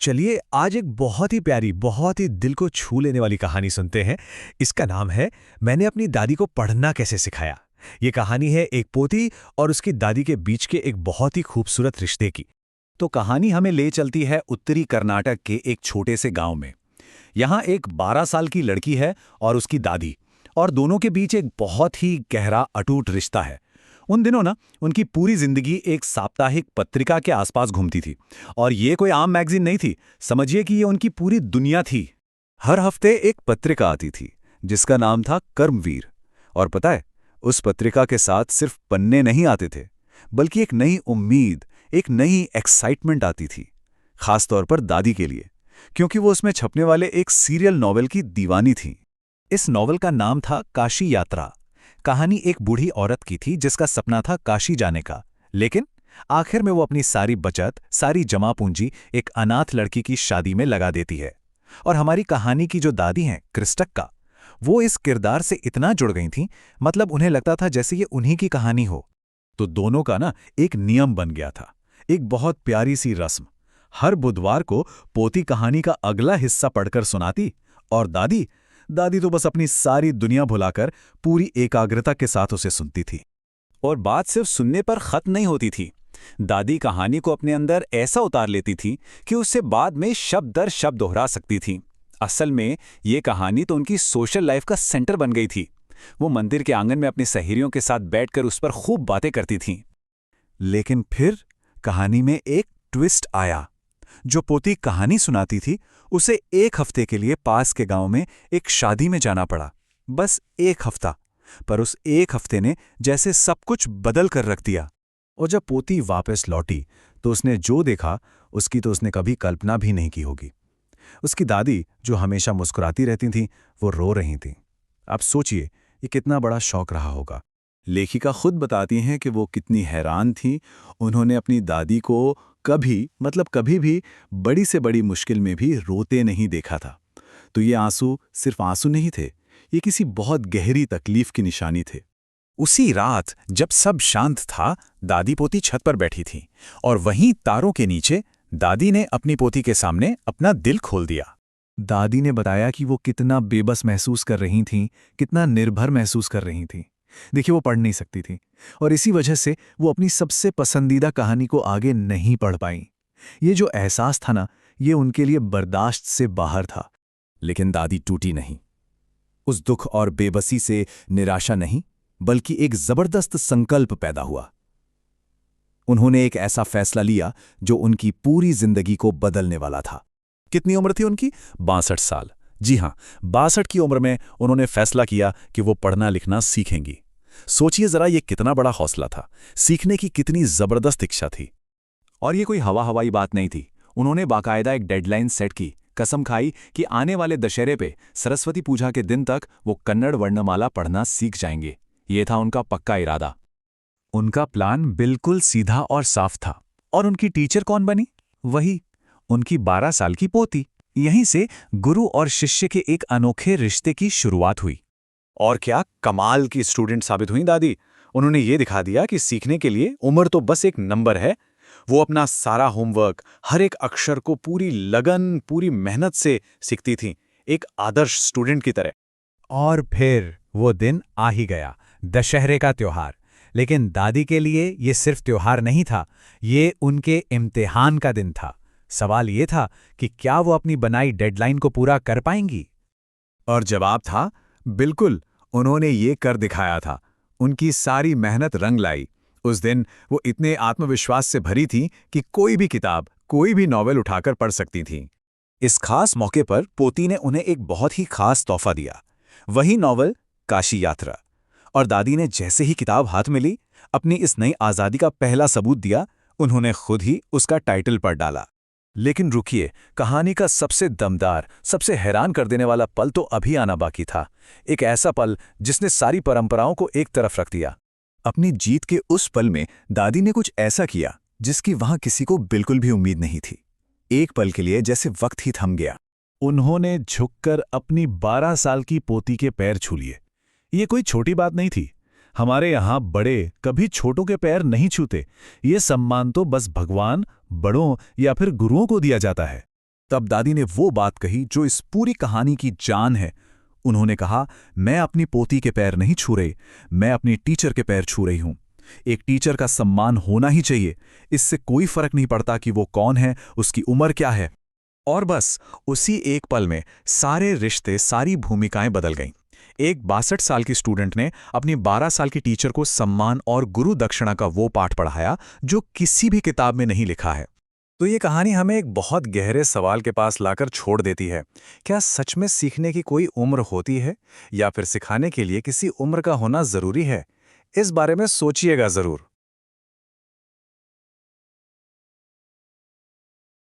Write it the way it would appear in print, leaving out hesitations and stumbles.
चलिए आज एक बहुत ही प्यारी, बहुत ही दिल को छू लेने वाली कहानी सुनते हैं। इसका नाम है मैंने अपनी दादी को पढ़ना कैसे सिखाया। ये कहानी है एक पोती और उसकी दादी के बीच के एक बहुत ही खूबसूरत रिश्ते की। तो कहानी हमें ले चलती है उत्तरी कर्नाटक के एक छोटे से गांव में। यहाँ एक 12 साल की लड़की है और उसकी दादी, और दोनों के बीच एक बहुत ही गहरा अटूट रिश्ता है। उन दिनों ना उनकी पूरी जिंदगी एक साप्ताहिक पत्रिका के आसपास घूमती थी, और ये कोई आम मैगजीन नहीं थी, समझिए कि ये उनकी पूरी दुनिया थी। हर हफ्ते एक पत्रिका आती थी जिसका नाम था कर्मवीर। और पता है, उस पत्रिका के साथ सिर्फ पन्ने नहीं आते थे, बल्कि एक नई उम्मीद, एक नई एक्साइटमेंट आती थी, खासतौर पर दादी के लिए, क्योंकि वो उसमें छपने वाले एक सीरियल नॉवेल की दीवानी थी। इस नॉवेल का नाम था काशी यात्रा। कहानी एक बूढ़ी औरत की थी जिसका सपना था काशी जाने का, लेकिन आखिर में वो अपनी सारी बचत, सारी जमा पूंजी एक अनाथ लड़की की शादी में लगा देती है। और हमारी कहानी की जो दादी हैं क्रिस्टक्का, वो इस किरदार से इतना जुड़ गई थीं, मतलब उन्हें लगता था जैसे ये उन्हीं की कहानी हो। तो दोनों का ना एक नियम बन गया था, एक बहुत प्यारी सी रस्म। हर बुधवार को पोती कहानी का अगला हिस्सा पढ़कर सुनाती, और दादी तो बस अपनी सारी दुनिया भुलाकर पूरी एकाग्रता के साथ उसे सुनती थी। और बात सिर्फ सुनने पर खत्म नहीं होती थी। दादी कहानी को अपने अंदर ऐसा उतार लेती थी कि उससे बाद में शब्द दर शब्द दोहरा सकती थी। असल में ये कहानी तो उनकी सोशल लाइफ का सेंटर बन गई थी। वो मंदिर के आंगन में अपनी सहेलियों के साथ बैठकर उस पर खूब बातें करती थीं। लेकिन फिर कहानी में एक ट्विस्ट आया। जो पोती कहानी सुनाती थी, उसे एक हफ्ते के लिए पास के गांव में एक शादी में जाना पड़ा। बस एक हफ्ता, पर उस एक हफ्ते ने जैसे सब कुछ बदल कर रख दिया। और जब पोती वापस लौटी तो उसने जो देखा, उसकी तो उसने कभी कल्पना भी नहीं की होगी। उसकी दादी, जो हमेशा मुस्कुराती रहती थीं, वो रो रही थीं। अब सोचिए ये कितना बड़ा शौक रहा होगा। लेखिका खुद बताती हैं कि वो कितनी हैरान थीं। उन्होंने अपनी दादी को कभी भी बड़ी से बड़ी मुश्किल में भी रोते नहीं देखा था। तो ये आंसू सिर्फ आंसू नहीं थे, ये किसी बहुत गहरी तकलीफ की निशानी थे। उसी रात जब सब शांत था, दादी पोती छत पर बैठी थी, और वहीं तारों के नीचे दादी ने अपनी पोती के सामने अपना दिल खोल दिया। दादी ने बताया कि वो कितना बेबस महसूस कर रही थीं, कितना निर्भर महसूस कर रही थीं। देखिए, वो पढ़ नहीं सकती थी, और इसी वजह से वो अपनी सबसे पसंदीदा कहानी को आगे नहीं पढ़ पाई। ये जो एहसास था ना, ये उनके लिए बर्दाश्त से बाहर था। लेकिन दादी टूटी नहीं। उस दुख और बेबसी से निराशा नहीं, बल्कि एक जबरदस्त संकल्प पैदा हुआ। उन्होंने एक ऐसा फैसला लिया जो उनकी पूरी जिंदगी को बदलने वाला था। कितनी उम्र थी उनकी? 62 साल। जी हां, 62 की उम्र में उन्होंने फैसला किया कि वो पढ़ना लिखना सीखेंगी। सोचिए जरा, ये कितना बड़ा हौसला था, सीखने की कितनी जबरदस्त इच्छा थी। और ये कोई हवाई बात नहीं थी। उन्होंने बाकायदा एक डेडलाइन सेट की, कसम खाई कि आने वाले दशहरे पे सरस्वती पूजा के दिन तक वो कन्नड़ वर्णमाला पढ़ना सीख जाएंगे। ये था उनका पक्का इरादा। उनका प्लान बिल्कुल सीधा और साफ था। और उनकी टीचर कौन बनी? वही उनकी 12 साल की पोती। यहीं से गुरु और शिष्य के एक अनोखे रिश्ते की शुरुआत हुई। और क्या कमाल की स्टूडेंट साबित हुई दादी। उन्होंने ये दिखा दिया कि सीखने के लिए उम्र तो बस एक नंबर है। वो अपना सारा होमवर्क, हर एक अक्षर को पूरी लगन, पूरी मेहनत से सीखती थीं, एक आदर्श स्टूडेंट की तरह। और फिर वो दिन आ ही गया, दशहरे का त्योहार। लेकिन दादी के लिए ये सिर्फ त्योहार नहीं था, ये उनके इम्तिहान का दिन था। सवाल ये था कि क्या वो अपनी बनाई डेडलाइन को पूरा कर पाएंगी? और जवाब था बिल्कुल। उन्होंने ये कर दिखाया था। उनकी सारी मेहनत रंग लाई। उस दिन वो इतने आत्मविश्वास से भरी थी कि कोई भी किताब, कोई भी नॉवेल उठाकर पढ़ सकती थीं। इस खास मौके पर पोती ने उन्हें एक बहुत ही खास तोहफा दिया, वही नॉवेल काशी यात्रा। और दादी ने जैसे ही किताब हाथ में ली, अपनी इस नई आज़ादी का पहला सबूत दिया। उन्होंने खुद ही उसका टाइटल पढ़ डाला। लेकिन रुकिए, कहानी का सबसे दमदार, सबसे हैरान कर देने वाला पल तो अभी आना बाकी था। एक ऐसा पल जिसने सारी परंपराओं को एक तरफ रख दिया। अपनी जीत के उस पल में दादी ने कुछ ऐसा किया जिसकी वहां किसी को बिल्कुल भी उम्मीद नहीं थी। एक पल के लिए जैसे वक्त ही थम गया। उन्होंने झुककर अपनी 12 साल की पोती के पैर छू लिए। ये कोई छोटी बात नहीं थी। हमारे यहाँ बड़े कभी छोटों के पैर नहीं छूते। ये सम्मान तो बस भगवान, बड़ों या फिर गुरुओं को दिया जाता है। तब दादी ने वो बात कही जो इस पूरी कहानी की जान है। उन्होंने कहा, मैं अपनी पोती के पैर नहीं छू रही, मैं अपनी टीचर के पैर छू रही हूं। एक टीचर का सम्मान होना ही चाहिए। इससे कोई फर्क नहीं पड़ता कि वो कौन है, उसकी उम्र क्या है। और बस उसी एक पल में सारे रिश्ते, सारी भूमिकाएं बदल गईं। एक 62 साल की स्टूडेंट ने अपनी 12 साल की टीचर को सम्मान और गुरु दक्षिणा का वो पाठ पढ़ाया जो किसी भी किताब में नहीं लिखा है। तो ये कहानी हमें एक बहुत गहरे सवाल के पास लाकर छोड़ देती है। क्या सच में सीखने की कोई उम्र होती है, या फिर सिखाने के लिए किसी उम्र का होना जरूरी है? इस बारे में सोचिएगा जरूर।